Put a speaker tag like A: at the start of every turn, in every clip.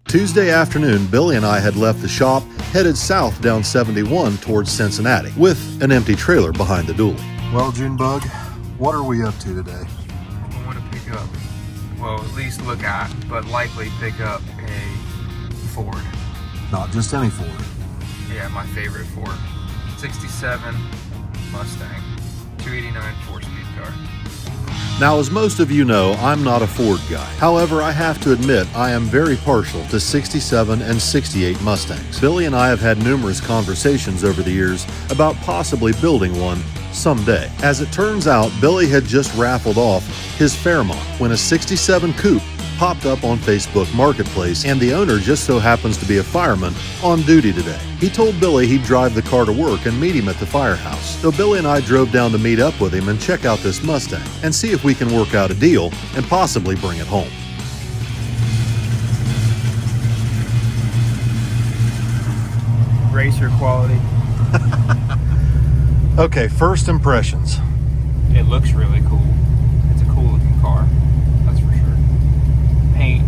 A: Tuesday afternoon, Billy and I had left the shop, headed south down 71 towards Cincinnati, with an empty trailer behind the dually. Well, Junebug, what are we up to today?
B: I want to pick up, well, at least look at, but likely pick up a Ford.
A: Not just any Ford.
B: Yeah, my favorite Ford. 67 Mustang, 289 4-speed car.
A: Now, as most of you know, I'm not a Ford guy. However, I have to admit I am very partial to 67 and 68 Mustangs. Billy and I have had numerous conversations over the years about possibly building one someday. As it turns out, Billy had just raffled off his Fairmont when a 67 coupe popped up on Facebook Marketplace, and the owner just so happens to be a fireman on duty today. He told Billy he'd drive the car to work and meet him at the firehouse. So Billy and I drove down to meet up with him and check out this Mustang and see if we can work out a deal and possibly bring it home.
B: Racer quality.
A: Okay, first impressions.
B: It looks really cool. It's a cool looking car, that's for sure. Paint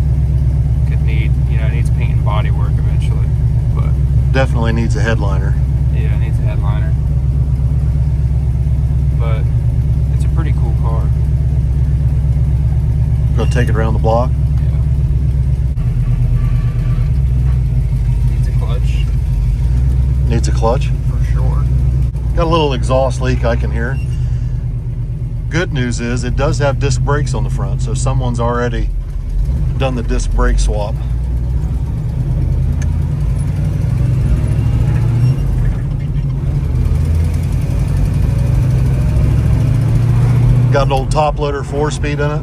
B: could need, it needs paint and body work eventually, but
A: Definitely needs a headliner.
B: yeah, it needs a headliner. But it's a pretty cool car.
A: Go take it around the block.
B: Yeah. Needs a clutch.
A: Needs a clutch.
B: For sure.
A: Got a little exhaust leak I can hear. Good news is it does have disc brakes on the front, so someone's already done the disc brake swap. Got an old top loader 4-speed in it.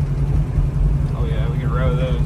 B: Oh yeah, we can row those.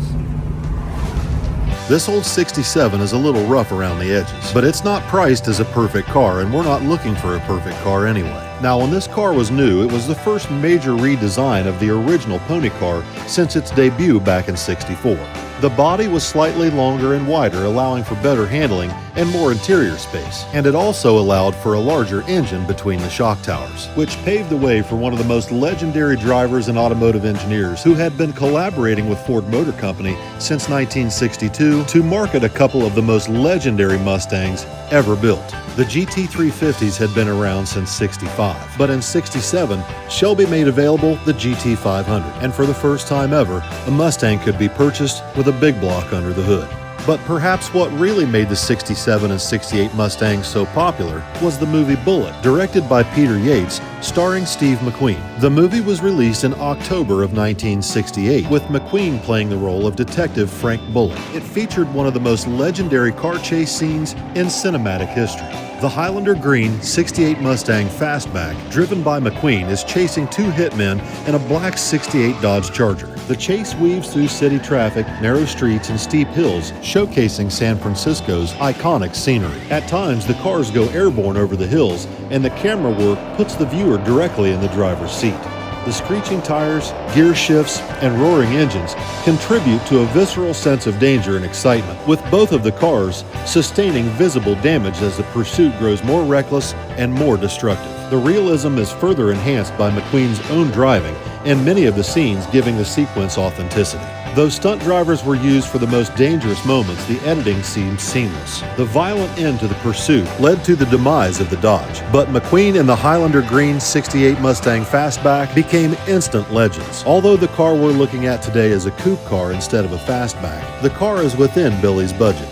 A: This old 67 is a little rough around the edges, but it's not priced as a perfect car, and we're not looking for a perfect car anyway. Now, when this car was new, it was the first major redesign of the original pony car since its debut back in '64. The body was slightly longer and wider, allowing for better handling and more interior space, and it also allowed for a larger engine between the shock towers, which paved the way for one of the most legendary drivers and automotive engineers who had been collaborating with Ford Motor Company since 1962 to market a couple of the most legendary Mustangs ever built. The GT350s had been around since '65, but in '67, Shelby made available the GT500, and for the first time ever, a Mustang could be purchased with a big block under the hood. But perhaps what really made the 67 and 68 Mustangs so popular was the movie Bullitt, directed by Peter Yates, starring Steve McQueen. The movie was released in October of 1968, with McQueen playing the role of Detective Frank Bullitt. It featured one of the most legendary car chase scenes in cinematic history. The Highlander Green 68 Mustang Fastback, driven by McQueen, is chasing two hitmen in a black 68 Dodge Charger. The chase weaves through city traffic, narrow streets, and steep hills, showcasing San Francisco's iconic scenery. At times, the cars go airborne over the hills, and the camera work puts the viewer directly in the driver's seat. The screeching tires, gear shifts, and roaring engines contribute to a visceral sense of danger and excitement, with both of the cars sustaining visible damage as the pursuit grows more reckless and more destructive. The realism is further enhanced by McQueen's own driving, and many of the scenes giving the sequence authenticity. Though stunt drivers were used for the most dangerous moments, the editing seemed seamless. The violent end to the pursuit led to the demise of the Dodge, but McQueen and the Highlander Green 68 Mustang Fastback became instant legends. Although the car we're looking at today is a coupe car instead of a fastback, the car is within Billy's budget.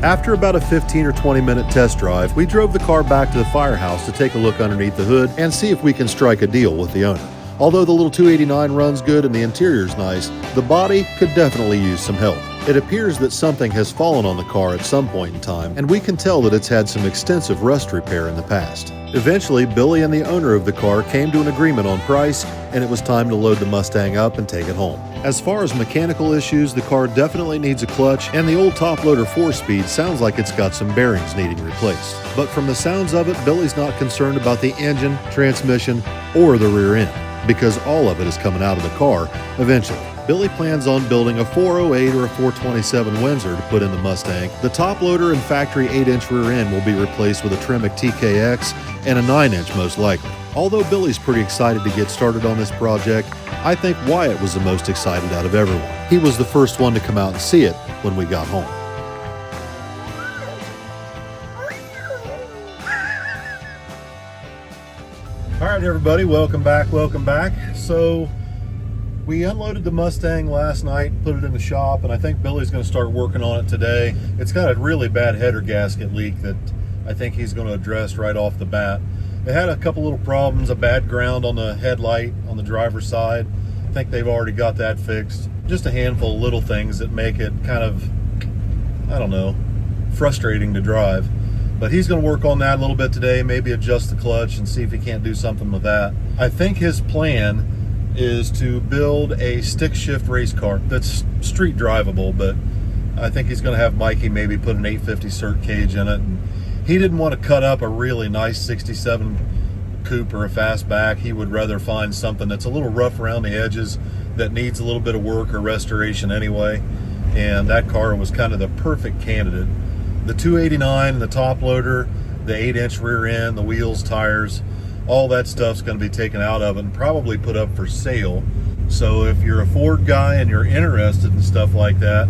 A: After about a 15 or 20 minute test drive, we drove the car back to the firehouse to take a look underneath the hood and see if we can strike a deal with the owner. Although the little 289 runs good and the interior's nice, the body could definitely use some help. It appears that something has fallen on the car at some point in time, and we can tell that it's had some extensive rust repair in the past. Eventually, Billy and the owner of the car came to an agreement on price, and it was time to load the Mustang up and take it home. As far as mechanical issues, the car definitely needs a clutch, and the old top loader 4-speed sounds like it's got some bearings needing replaced. But from the sounds of it, Billy's not concerned about the engine, transmission, or the rear end, because all of it is coming out of the car eventually. Billy plans on building a 408 or a 427 Windsor to put in the Mustang. The top loader and factory 8-inch rear end will be replaced with a Tremec TKX and a 9-inch most likely. Although Billy's pretty excited to get started on this project, I think Wyatt was the most excited out of everyone. He was the first one to come out and see it when we got home. All right, everybody, welcome back. So we unloaded the Mustang last night, put it in the shop, and I think Billy's going to start working on it today. It's got a really bad header gasket leak that I think he's going to address right off the bat. It had a couple little problems, a bad ground on the headlight on the driver's side. I think they've already got that fixed. Just a handful of little things that make it kind of, I don't know, frustrating to drive. But he's going to work on that a little bit today, maybe adjust the clutch and see if he can't do something with that. I think his plan is to build a stick shift race car that's street drivable, but I think he's going to have Mikey maybe put an 850 cert cage in it. And he didn't want to cut up a really nice 67 coupe or a fastback. He would rather find something that's a little rough around the edges that needs a little bit of work or restoration anyway. And that car was kind of the perfect candidate. The 289 and the top loader, the 8-inch rear end, the wheels, tires, all that stuff's going to be taken out of it and probably put up for sale. So if you're a Ford guy and you're interested in stuff like that,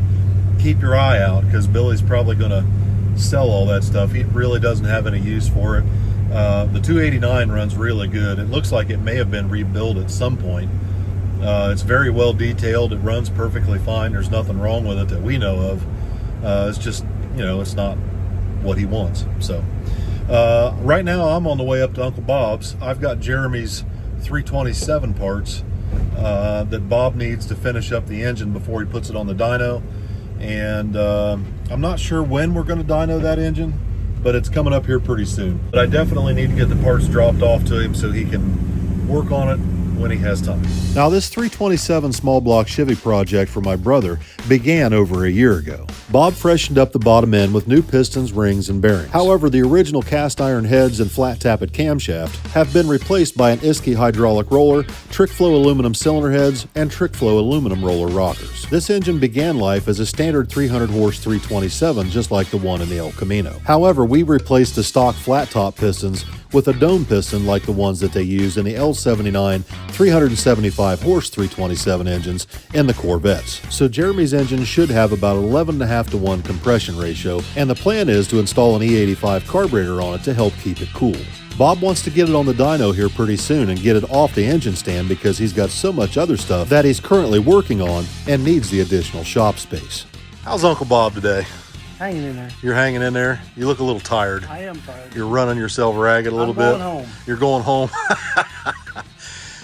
A: keep your eye out, because Billy's probably going to sell all that stuff. He really doesn't have any use for it. The 289 runs really good. It looks like it may have been rebuilt at some point. It's very well detailed. It runs perfectly fine. There's nothing wrong with it that we know of. It's just, it's not what he wants. So right now I'm on the way up to Uncle Bob's. I've got Jeremy's 327 parts that Bob needs to finish up the engine before he puts it on the dyno. And I'm not sure when we're going to dyno that engine, but it's coming up here pretty soon. But I definitely need to get the parts dropped off to him so he can work on it when he has time. Now, this 327 small block Chevy project for my brother began over a year ago. Bob freshened up the bottom end with new pistons, rings, and bearings. However, the original cast iron heads and flat tappet camshaft have been replaced by an Isky hydraulic roller, trick flow aluminum cylinder heads, and trick flow aluminum roller rockers. This engine began life as a standard 300 horse 327, just like the one in the El Camino. However, we replaced the stock flat top pistons with a dome piston like the ones that they use in the L79 375 horse 327 engines in the Corvettes. So Jeremy's engine should have about 11.5 to 1 compression ratio, and the plan is to install an E85 carburetor on it to help keep it cool. Bob wants to get it on the dyno here pretty soon and get it off the engine stand because he's got so much other stuff that he's currently working on and needs the additional shop space. How's Uncle Bob today?
C: Hanging in there.
A: You're hanging in there? You look a little tired.
C: I am tired.
A: You're running yourself ragged a little bit.
C: I'm going home.
A: You're going home.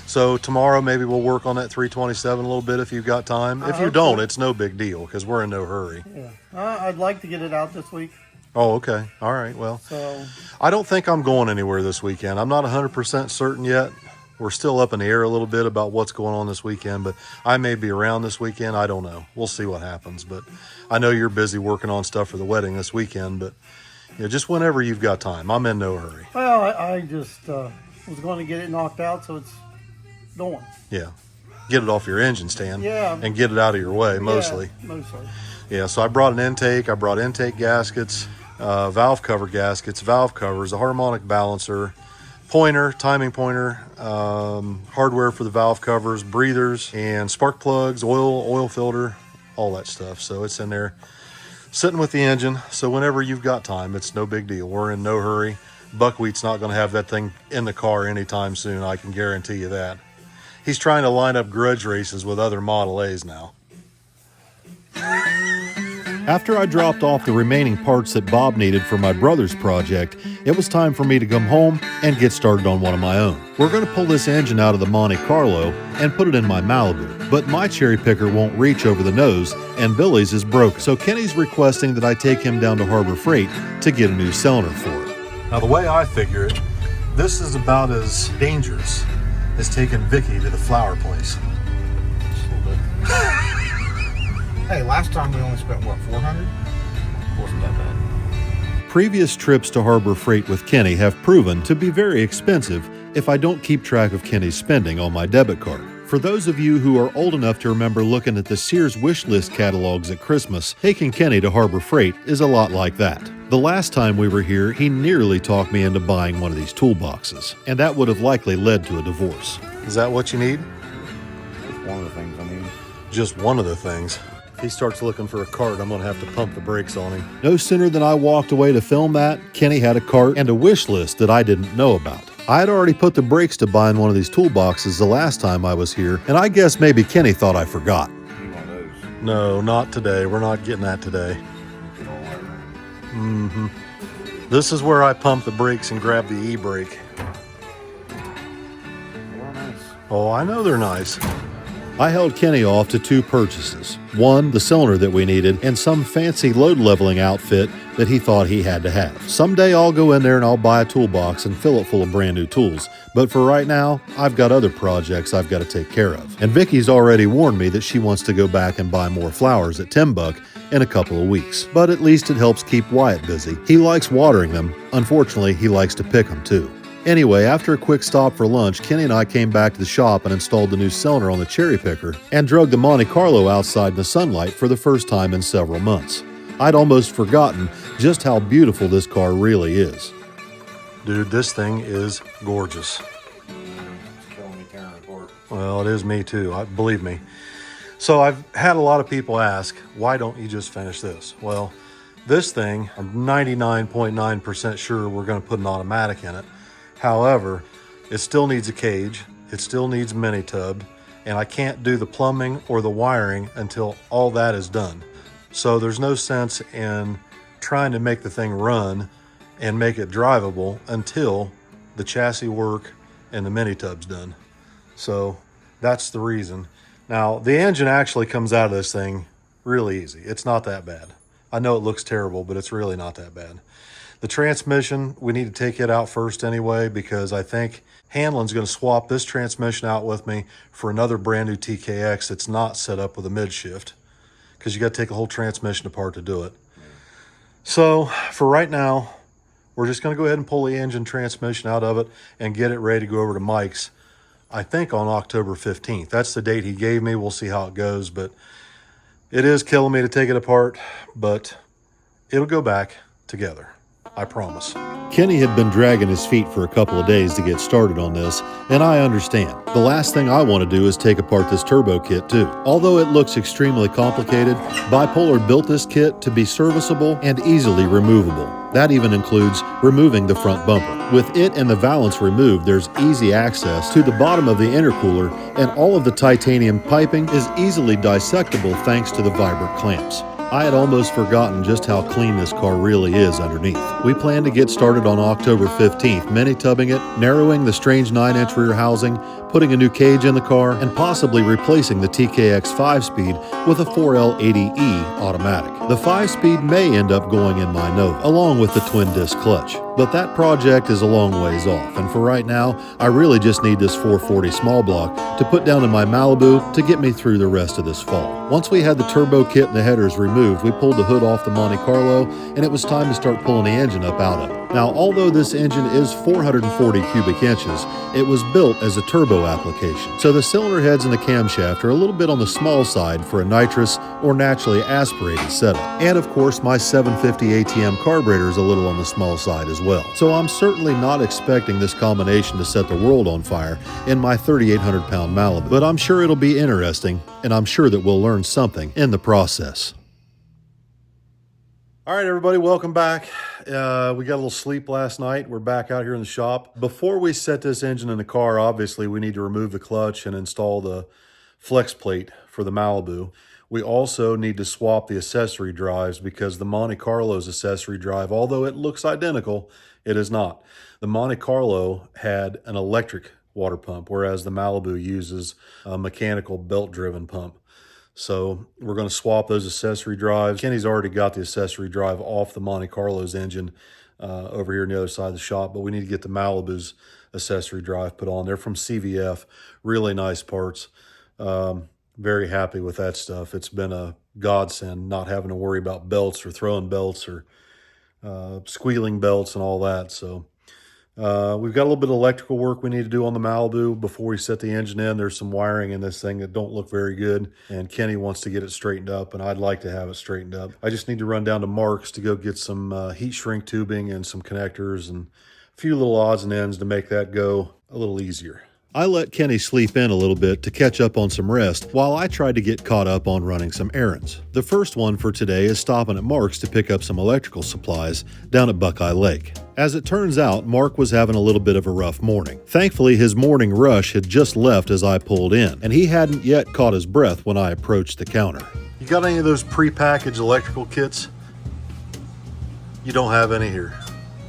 A: So tomorrow maybe we'll work on that 327 a little bit if you've got time. If you don't, it's no big deal because we're in no hurry.
C: Yeah. I'd like to get it out this week.
A: Oh, okay. All right. Well,
C: So
A: I don't think I'm going anywhere this weekend. I'm not 100% certain yet. We're still up in the air a little bit about what's going on this weekend, but I may be around this weekend. I don't know. We'll see what happens. But I know you're busy working on stuff for the wedding this weekend, but just whenever you've got time. I'm in no hurry.
C: well, I just was going to get it knocked out, so it's going.
A: Yeah. Get it off your engine stand.
C: Yeah.
A: And get it out of your way, mostly.
C: Yeah, mostly.
A: Yeah, so I brought an intake. I brought intake gaskets, valve cover gaskets, valve covers, a harmonic balancer, pointer, timing pointer, hardware for the valve covers, breathers, and spark plugs, oil filter, all that stuff. So it's in there sitting with the engine. So whenever you've got time, it's no big deal. We're in no hurry. Buckwheat's not going to have that thing in the car anytime soon. I can guarantee you that. He's trying to line up grudge races with other Model A's now. After I dropped off the remaining parts that Bob needed for my brother's project, it was time for me to come home and get started on one of my own. We're going to pull this engine out of the Monte Carlo and put it in my Malibu, but my cherry picker won't reach over the nose and Billy's is broken, so Kenny's requesting that I take him down to Harbor Freight to get a new cylinder for it. Now the way I figure it, this is about as dangerous as taking Vicky to the flower place.
D: Hey, last time we only spent, what, $400? Wasn't that bad.
A: Previous trips to Harbor Freight with Kenny have proven to be very expensive if I don't keep track of Kenny's spending on my debit card. For those of you who are old enough to remember looking at the Sears wish list catalogs at Christmas, taking Kenny to Harbor Freight is a lot like that. The last time we were here, he nearly talked me into buying one of these toolboxes, and that would have likely led to a divorce. Is that what you need?
D: That's one of the things I need.
A: Just one of the things. He starts looking for a cart, I'm going to have to pump the brakes on him. No sooner than I walked away to film that, Kenny had a cart and a wish list that I didn't know about. I had already put the brakes to buying one of these toolboxes the last time I was here, and I guess maybe Kenny thought I forgot.
D: Need one of those.
A: No, not today. We're not getting that today. This is where I pump the brakes and grab the e-brake.
D: They're nice.
A: Oh, I know they're nice. I held Kenny off to two purchases. One, the cylinder that we needed, and some fancy load leveling outfit that he thought he had to have. Someday I'll go in there and I'll buy a toolbox and fill it full of brand new tools. But for right now, I've got other projects I've got to take care of. And Vicky's already warned me that she wants to go back and buy more flowers at Timbuck in a couple of weeks. But at least it helps keep Wyatt busy. He likes watering them. Unfortunately, he likes to pick them too. Anyway, after a quick stop for lunch, Kenny and I came back to the shop and installed the new cylinder on the cherry picker and drug the Monte Carlo outside in the sunlight for the first time in several months. I'd almost forgotten just how beautiful this car really is. Dude, this thing is gorgeous.
D: It's killing me tearing it apart.
A: Well, it is me too, believe me. So I've had a lot of people ask, why don't you just finish this? Well, this thing, I'm 99.9% sure we're going to put an automatic in it. However, it still needs a cage, it still needs mini tubbed, and I can't do the plumbing or the wiring until all that is done. So there's no sense in trying to make the thing run and make it drivable until the chassis work and the mini tub's done. So that's the reason. Now, the engine actually comes out of this thing really easy. It's not that bad. I know it looks terrible, but it's really not that bad. The transmission, we need to take it out first anyway, because I think Hanlon's going to swap this transmission out with me for another brand new TKX that's not set up with a mid shift, because you got to take the whole transmission apart to do it. So for right now, we're just going to go ahead and pull the engine transmission out of it and get it ready to go over to Mike's, I think on October 15th. That's the date he gave me. We'll see how it goes, but it is killing me to take it apart, but it'll go back together. I promise. Kenny had been dragging his feet for a couple of days to get started on this, and I understand. The last thing I want to do is take apart this turbo kit too. Although it looks extremely complicated, Bipolar built this kit to be serviceable and easily removable. That even includes removing the front bumper. With it and the valance removed, there's easy access to the bottom of the intercooler, and all of the titanium piping is easily dissectable thanks to the vibrant clamps. I had almost forgotten just how clean this car really is underneath. We plan to get started on October 15th, mini-tubbing it, narrowing the strange 9-inch rear housing, putting a new cage in the car, and possibly replacing the TKX 5-speed with a 4L80E automatic. The 5-speed may end up going in my Nova, along with the twin-disc clutch. But that project is a long ways off, and for right now, I really just need this 440 small block to put down in my Malibu to get me through the rest of this fall. Once we had the turbo kit and the headers removed, we pulled the hood off the Monte Carlo, and it was time to start pulling the engine up out of it. Now, although this engine is 440 cubic inches, it was built as a turbo application. So the cylinder heads and the camshaft are a little bit on the small side for a nitrous or naturally aspirated setup. And of course, my 750 ATM carburetor is a little on the small side as well. So I'm certainly not expecting this combination to set the world on fire in my 3,800 pound Malibu. But I'm sure it'll be interesting, and I'm sure that we'll learn something in the process. All right, everybody, welcome back. We got a little sleep last night. We're back out here in the shop. Before we set this engine in the car, obviously, we need to remove the clutch and install the flex plate for the Malibu. We also need to swap the accessory drives because the Monte Carlo's accessory drive, although it looks identical, it is not. The Monte Carlo had an electric water pump, whereas the Malibu uses a mechanical belt-driven pump. So we're going to swap those accessory drives. Kenny's already got the accessory drive off the Monte Carlo's engine over here on the other side of the shop, but we need to get the Malibu's accessory drive put on. They're from CVF, really nice parts. Very happy with that stuff. It's been a godsend not having to worry about belts or throwing belts or squealing belts and all that. So We've got a little bit of electrical work we need to do on the Malibu before we set the engine in. There's some wiring in this thing that don't look very good, and Kenny wants to get it straightened up, and I'd like to have it straightened up. I just need to run down to Mark's to go get some heat shrink tubing and some connectors and a few little odds and ends to make that go a little easier. I let Kenny sleep in a little bit to catch up on some rest while I tried to get caught up on running some errands. The first one for today is stopping at Mark's to pick up some electrical supplies down at Buckeye Lake. As it turns out, Mark was having a little bit of a rough morning. Thankfully, his morning rush had just left as I pulled in, and he hadn't yet caught his breath when I approached the counter. You got any of those pre-packaged electrical kits? You don't have any here.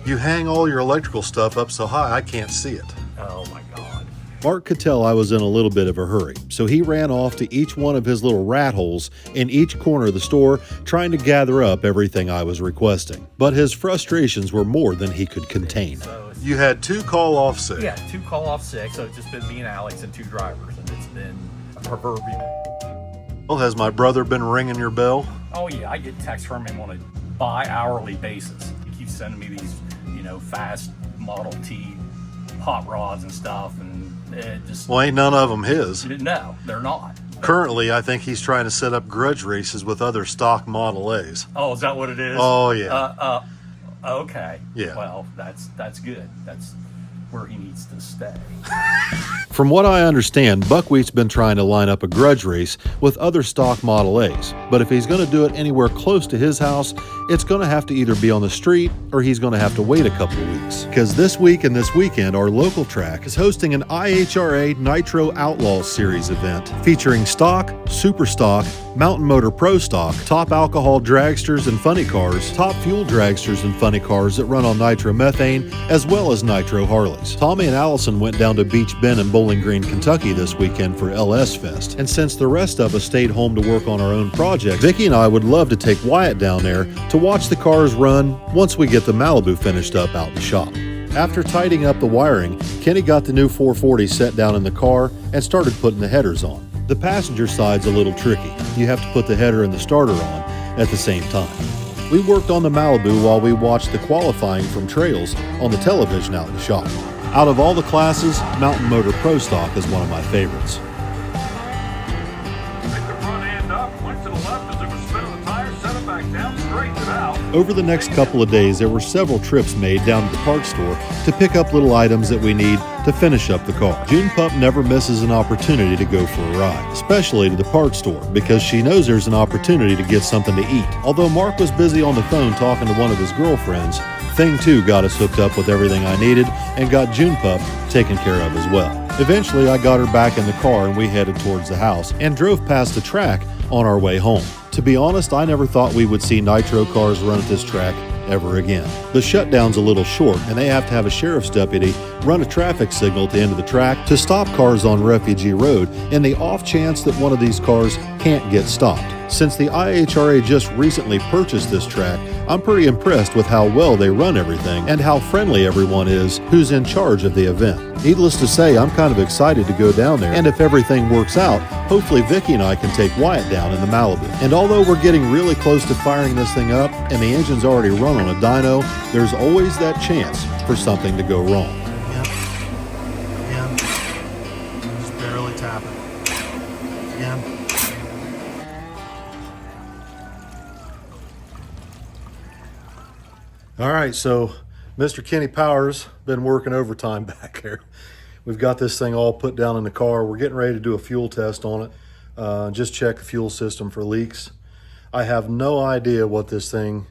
A: You hang all your electrical stuff up so high I can't see it.
E: Oh my God.
A: Mark could tell I was in a little bit of a hurry, so he ran off to each one of his little rat holes in each corner of the store, trying to gather up everything I was requesting. But his frustrations were more than he could contain.
E: So
A: You had 2 call-off sick.
E: yeah, 2 call-off sick, so it's just been me and Alex and 2 drivers, and it's been a proverbial.
A: Well, has my brother been ringing your bell?
E: Oh yeah, I get texts from him on a bi-hourly basis. He keeps sending me these, fast Model T hot rods and stuff, and it just...
A: Well, ain't none of them his.
E: No, they're not.
A: Currently, I think he's trying to set up grudge races with other stock Model A's.
E: Oh, is that what it is?
A: Oh, yeah.
E: Okay.
A: Yeah.
E: Well, that's good. That's where he needs to stay.
A: From what I understand, Buckwheat's been trying to line up a grudge race with other stock Model A's, but if he's going to do it anywhere close to his house, it's going to have to either be on the street or he's going to have to wait a couple of weeks. Because this week and this weekend, our local track is hosting an IHRA Nitro Outlaws Series event featuring stock, super stock, mountain motor pro stock, top alcohol dragsters and funny cars, top fuel dragsters and funny cars that run on nitromethane, as well as nitro Harleys. Tommy and Allison went down to Beach Bend and Bowling Green, Kentucky this weekend for LS Fest, and since the rest of us stayed home to work on our own projects, Vicky and I would love to take Wyatt down there to watch the cars run once we get the Malibu finished up out in the shop. After tidying up the wiring, Kenny got the new 440 set down in the car and started putting the headers on. The passenger side's a little tricky. You have to put the header and the starter on at the same time. We worked on the Malibu while we watched the qualifying from trails on the television out in the shop. Out of all the classes, Mountain Motor Pro Stock is one of my favorites.
F: Pick the front end up, went to the left as it was spinning the tires, set it back down, straightened it out.
A: Over the next couple of days, there were several trips made down to the parts store to pick up little items that we need to finish up the car. June Pup never misses an opportunity to go for a ride, especially to the parts store, because she knows there's an opportunity to get something to eat. Although Mark was busy on the phone talking to one of his girlfriends, Thing 2 got us hooked up with everything I needed and got June Pup taken care of as well. Eventually, I got her back in the car and we headed towards the house and drove past the track on our way home. To be honest, I never thought we would see nitro cars run at this track ever again. The shutdown's a little short and they have to have a sheriff's deputy run a traffic signal at the end of the track to stop cars on Refugee Road in the off chance that one of these cars can't get stopped. Since the IHRA just recently purchased this track, I'm pretty impressed with how well they run everything and how friendly everyone is who's in charge of the event. Needless to say, I'm kind of excited to go down there, and if everything works out, hopefully Vicky and I can take Wyatt down in the Malibu. And although we're getting really close to firing this thing up and the engine's already run on a dyno, there's always that chance for something to go wrong.
C: Again. Just barely tapping. Again.
A: All right, so Mr. Kenny Powers been working overtime back there. We've got this thing all put down in the car. We're getting ready to do a fuel test on it. Just check the fuel system for leaks. I have no idea what this thing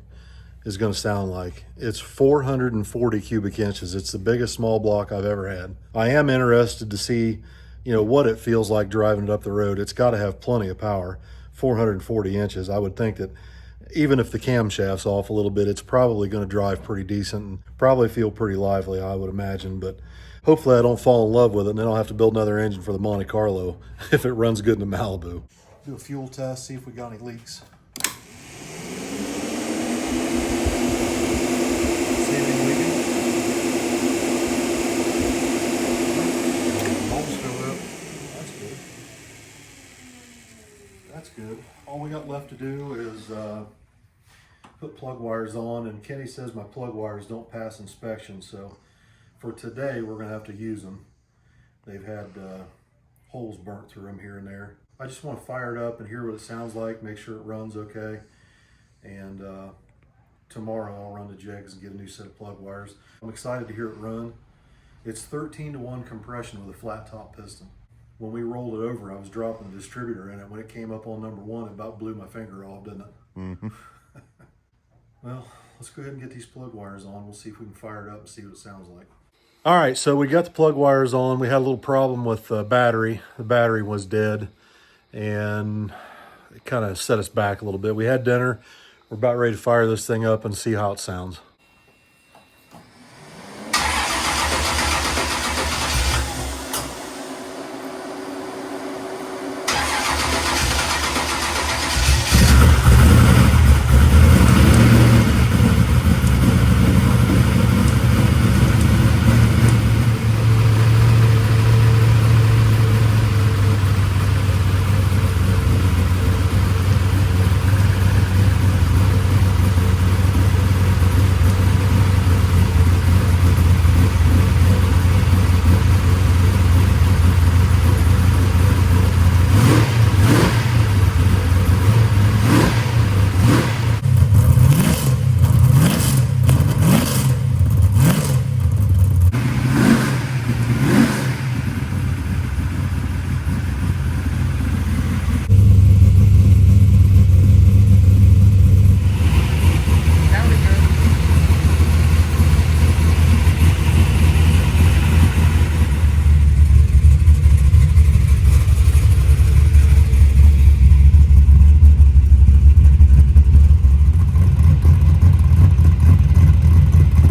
A: is going to sound like. It's 440 cubic inches. It's the biggest small block I've ever had. I am interested to see, what it feels like driving it up the road. It's got to have plenty of power. 440 inches. I would think that even if the camshaft's off a little bit, it's probably going to drive pretty decent and probably feel pretty lively, I would imagine. But hopefully I don't fall in love with it and then I'll have to build another engine for the Monte Carlo if it runs good in the Malibu. Do a fuel test, see if we got any leaks. See anything leaking? Mold's filled up. That's good. That's good. All we got left to do is put plug wires on, and Kenny says my plug wires don't pass inspection, so for today, we're gonna have to use them. They've had holes burnt through them here and there. I just want to fire it up and hear what it sounds like, make sure it runs okay. And tomorrow I'll run the jigs and get a new set of plug wires. I'm excited to hear it run. It's 13-to-1 compression with a flat top piston. When we rolled it over, I was dropping the distributor in it. When it came up on number 1, it about blew my finger off, didn't it? Mm-hmm. Well, let's go ahead and get these plug wires on. We'll see if we can fire it up and see what it sounds like. All right, so we got the plug wires on. We had a little problem with the battery. The battery was dead, and it kind of set us back a little bit. We had dinner. We're about ready to fire this thing up and see how it sounds.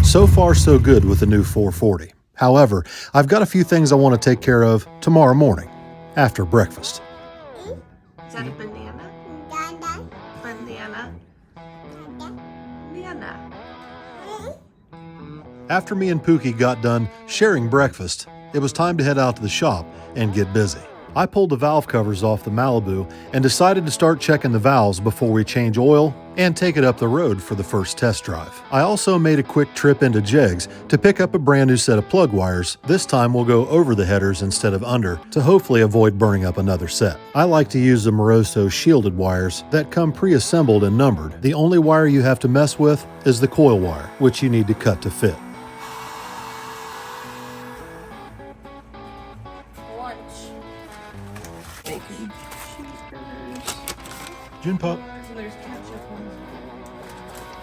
A: So far, so good with the new 440. However, I've got a few things I want to take care of tomorrow morning, after breakfast.
G: Is that a banana? Banana. Banana.
A: After me and Pookie got done sharing breakfast, it was time to head out to the shop and get busy. I pulled the valve covers off the Malibu and decided to start checking the valves before we change oil and take it up the road for the first test drive. I also made a quick trip into Jegs to pick up a brand new set of plug wires. This time we'll go over the headers instead of under to hopefully avoid burning up another set. I like to use the Moroso shielded wires that come pre-assembled and numbered. The only wire you have to mess with is the coil wire, which you need to cut to fit.
G: Lunch. Bacon. Cheeseburgers.
A: June Pup.
G: And there's ketchup ones.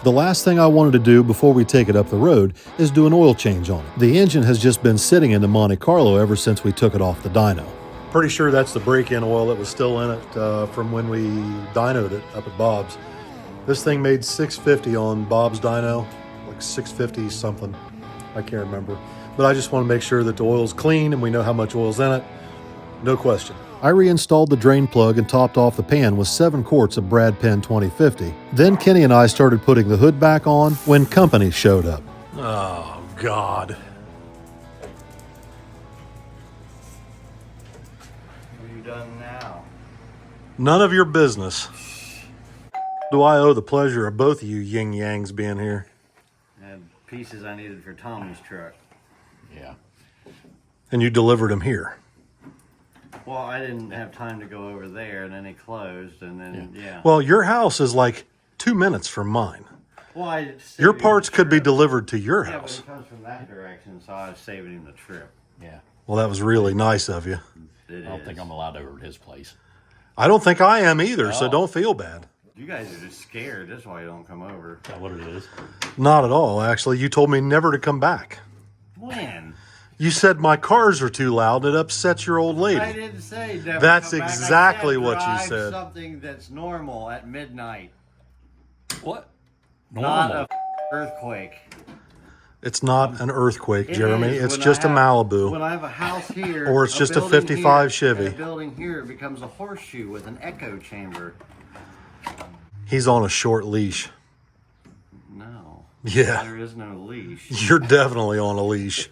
A: The last thing I wanted to do before we take it up the road is do an oil change on it. The engine has just been sitting in the Monte Carlo ever since we took it off the dyno. Pretty sure that's the break-in oil that was still in it from when we dynoed it up at Bob's. This thing made 650 on Bob's dyno, like 650 something. I can't remember. But I just want to make sure that the oil's clean and we know how much oil's in it. No question. I reinstalled the drain plug and topped off the pan with 7 quarts of Brad Penn 2050. Then Kenny and I started putting the hood back on when company showed up. Oh, God.
D: What have you done now?
A: None of your business. Do I owe the pleasure of both of you yin-yangs being here?
D: I had pieces I needed for Tommy's truck.
E: Yeah.
A: And you delivered them here.
D: Well, I didn't have time to go over there, and then it closed, and then, yeah.
A: Well, your house is like 2 minutes from mine.
D: Well, I
A: Your parts could be delivered to your
D: Yeah, but
A: house.
D: it comes from that direction, so I was saving him the trip.
E: Yeah.
A: Well, that was really nice of you.
D: It
E: I don't
D: is.
E: think I'm allowed over at his place.
A: I don't think I am either, so don't feel bad.
D: You guys are just scared. That's why you don't come over.
E: Is that what it is?
A: Not at all, actually. You told me never to come back.
D: When?
A: You said my cars are too loud and it upsets your old
D: I
A: lady.
D: didn't say never
A: That's
D: come back. I
A: exactly
D: said
A: what you
D: drive
A: said.
D: Something that's normal at midnight,
E: What?
D: not
E: Normal.
D: a earthquake.
A: It's not an earthquake,
D: It
A: Jeremy.
D: is.
A: It's
D: When
A: just a
D: When
A: Malibu.
D: I have a house here,
A: Or it's just a
D: building
A: 55
D: here,
A: Chevy.
D: and a building here becomes a horseshoe with an echo chamber.
A: He's on a short leash.
D: No.
A: Yeah.
D: There is no leash.
A: You're definitely on a leash.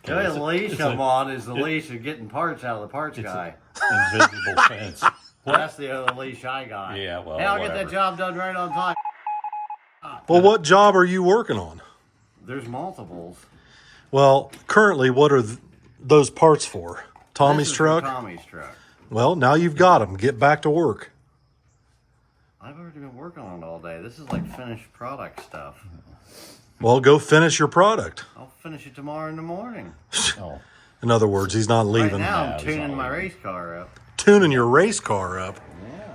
D: The only leash I'm on is the leash of getting parts out of the parts guy.
E: Invisible fence.
D: That's the only leash I got.
E: Yeah, well,
D: Hey, I'll get
E: whatever.
D: that job done right on time.
A: Well, what job are you working on?
D: There's multiples.
A: Well, currently, what are those parts for? Tommy's
D: This is for
A: truck?
D: Tommy's truck.
A: Well, now you've got them. Get back to work.
D: I've already been working on it all day. This is like finished product stuff.
A: Well, go finish your product.
D: I'll finish it tomorrow in the morning.
E: Oh,
A: In other words, he's not
D: Right
A: leaving.
D: now,
E: Yeah,
D: I'm
E: it's
D: tuning
E: all
D: my
E: right.
D: race car up.
A: Tuning your race car up.
E: yeah.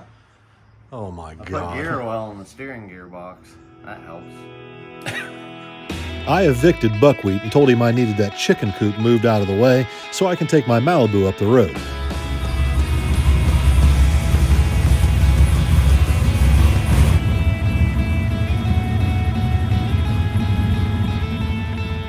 A: Oh my
D: I put
A: God.
D: gear oil in the steering gearbox. That helps.
A: I evicted Buckwheat and told him I needed that chicken coop moved out of the way so I can take my Malibu up the road.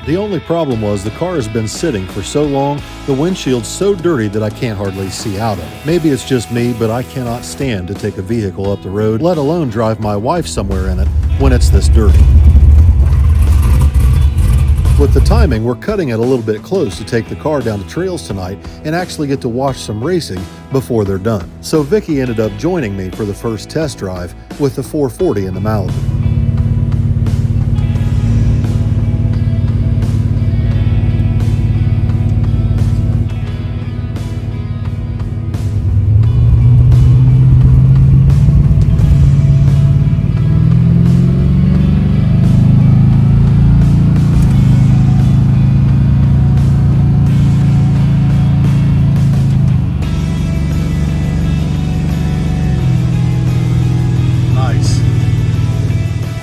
A: The only problem was the car has been sitting for so long, the windshield's so dirty that I can't hardly see out of it. Maybe it's just me, but I cannot stand to take a vehicle up the road, let alone drive my wife somewhere in it when it's this dirty. With the timing, we're cutting it a little bit close to take the car down to trails tonight and actually get to watch some racing before they're done. So Vicky ended up joining me for the first test drive with the 440 in the Malibu.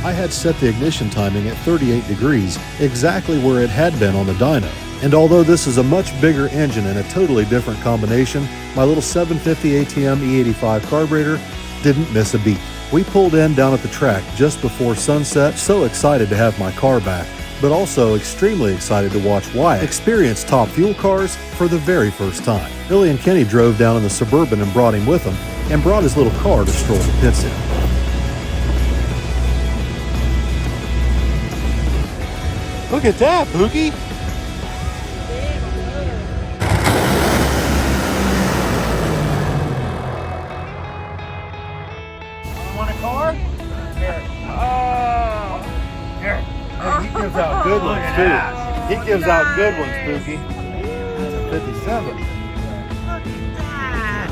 A: I had set the ignition timing at 38 degrees, exactly where it had been on the dyno. And although this is a much bigger engine and a totally different combination, my little 750 ATM E85 carburetor didn't miss a beat. We pulled in down at the track just before sunset, so excited to have my car back, but also extremely excited to watch Wyatt experience top fuel cars for the very first time. Billy and Kenny drove down in the Suburban and brought him with them, and brought his little car to stroll the pits in. Look at that, Pookie!
E: Want a car? Here. Oh. Here.
A: Hey, he gives out good ones, too. He gives out good ones, Pookie. 57.
G: Look at that.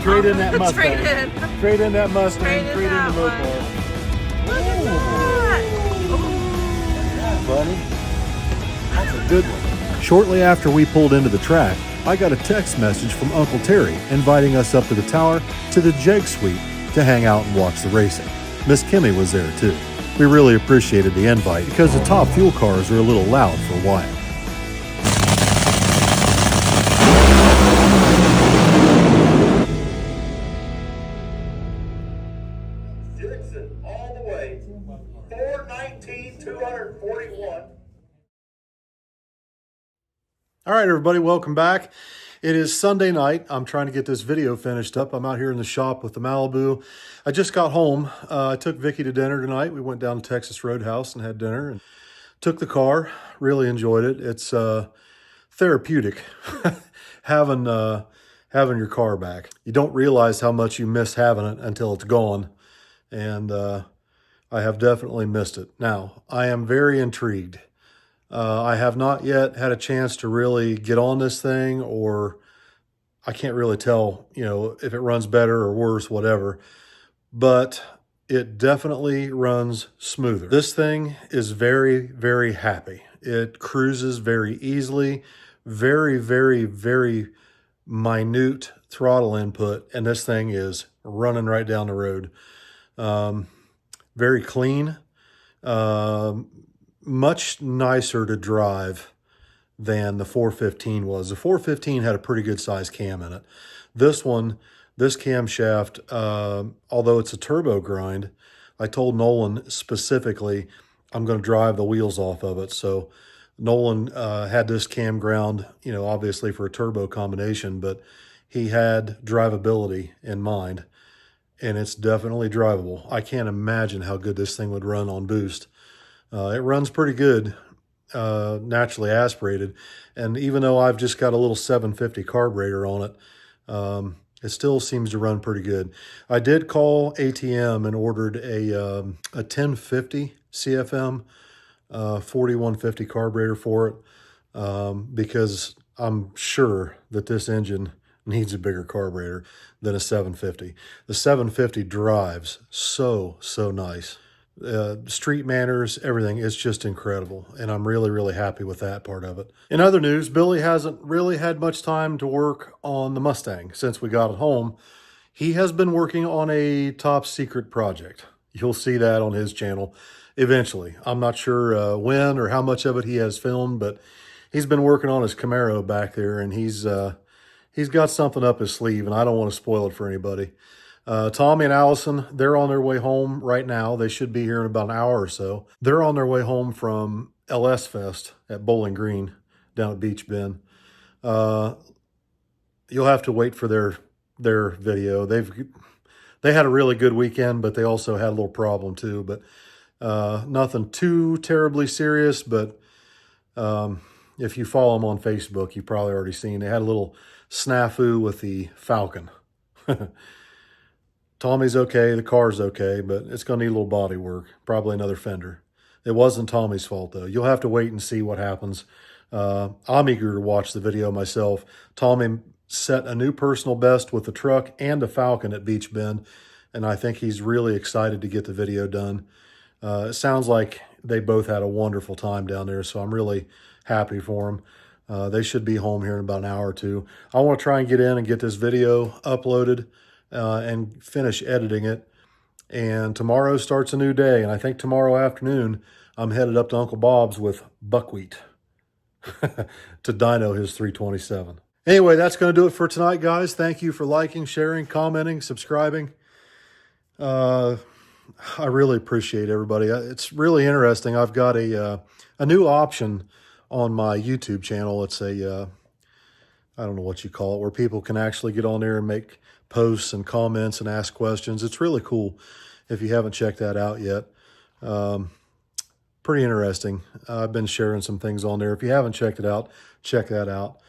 A: Trade in that Mustang.
G: Trade in.
A: Trade in that Mustang.
G: Trade in
A: Trade in
G: that
A: the
G: one.
A: Mopar.
G: Look at that.
A: Buddy. That's a good one. Shortly after we pulled into the track, I got a text message from Uncle Terry inviting us up to the tower to the Jeg Suite to hang out and watch the racing. Miss Kimmy was there too. We really appreciated the invite because the top fuel cars are a little loud for Wyatt.
F: Dixon all the way. 419, 241.
A: All right, everybody, welcome back. It is Sunday night. I'm trying to get this video finished up. I'm out here in the shop with the Malibu. I just got home. I took Vicky to dinner tonight. We went down to Texas Roadhouse and had dinner and took the car. Really enjoyed it. It's therapeutic having your car back. You don't realize how much you miss having it until it's gone. And I have definitely missed it. Now, I am very intrigued. I have not yet had a chance to really get on this thing, or I can't really tell, if it runs better or worse, whatever, but it definitely runs smoother. This thing is very, very happy. It cruises very easily, very, very, very minute throttle input, and this thing is running right down the road. Very clean. Much nicer to drive than the 415 was. The 415 had a pretty good size cam in it. This one, this camshaft, although it's a turbo grind, I told Nolan specifically I'm going to drive the wheels off of it. So Nolan had this cam ground, obviously for a turbo combination, but he had drivability in mind, and it's definitely drivable. I can't imagine how good this thing would run on boost. It runs pretty good, naturally aspirated. And even though I've just got a little 750 carburetor on it, it still seems to run pretty good. I did call ATM and ordered a 1050 CFM 4150 carburetor for it, because I'm sure that this engine needs a bigger carburetor than a 750. The 750 drives so nice. Street manners, everything, it's just incredible, and I'm really happy with that part of it. In other news, Billy hasn't really had much time to work on the Mustang since we got it home. He has been working on a top secret project. You'll see that on his channel eventually. I'm not sure when or how much of it he has filmed, but he's been working on his Camaro back there, and he's got something up his sleeve, and I don't want to spoil it for anybody. Tommy and Allison, they're on their way home right now. They should be here in about an hour or so. They're on their way home from LS Fest at Bowling Green down at Beach Bend. You'll have to wait for their video. They had a really good weekend, but they also had a little problem too. But nothing too terribly serious. But if you follow them on Facebook, you've probably already seen they had a little snafu with the Falcon. Tommy's okay, the car's okay, but it's going to need a little body work, probably another fender. It wasn't Tommy's fault, though. You'll have to wait and see what happens. I'm eager to watch the video myself. Tommy set a new personal best with the truck and the Falcon at Beach Bend, and I think he's really excited to get the video done. It sounds like they both had a wonderful time down there, so I'm really happy for them. They should be home here in about an hour or two. I want to try and get in and get this video uploaded and finish editing it. And tomorrow starts a new day. And I think tomorrow afternoon, I'm headed up to Uncle Bob's with buckwheat to dyno his 327. Anyway, that's going to do it for tonight, guys. Thank you for liking, sharing, commenting, subscribing. I really appreciate everybody. It's really interesting. I've got a new option on my YouTube channel. It's a, I don't know what you call it, where people can actually get on there and make posts and comments and ask questions. It's really cool if you haven't checked that out yet. Pretty interesting. I've been sharing some things on there. If you haven't checked it out, check that out.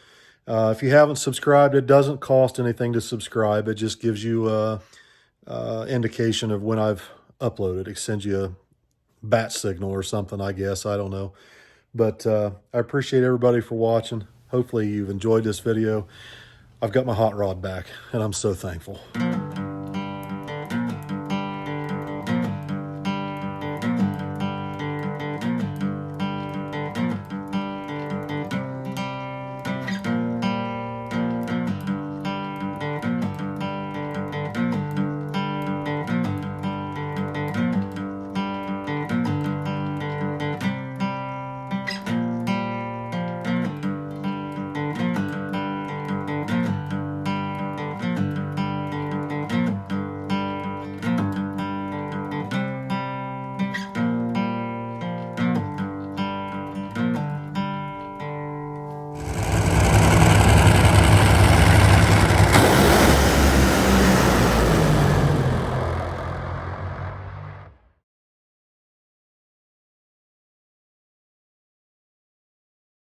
A: If you haven't subscribed, it doesn't cost anything to subscribe. It just gives you a indication of when I've uploaded. It sends you a bat signal or something, I guess. I don't know. But I appreciate everybody for watching. Hopefully you've enjoyed this video. I've got my hot rod back, and I'm so thankful.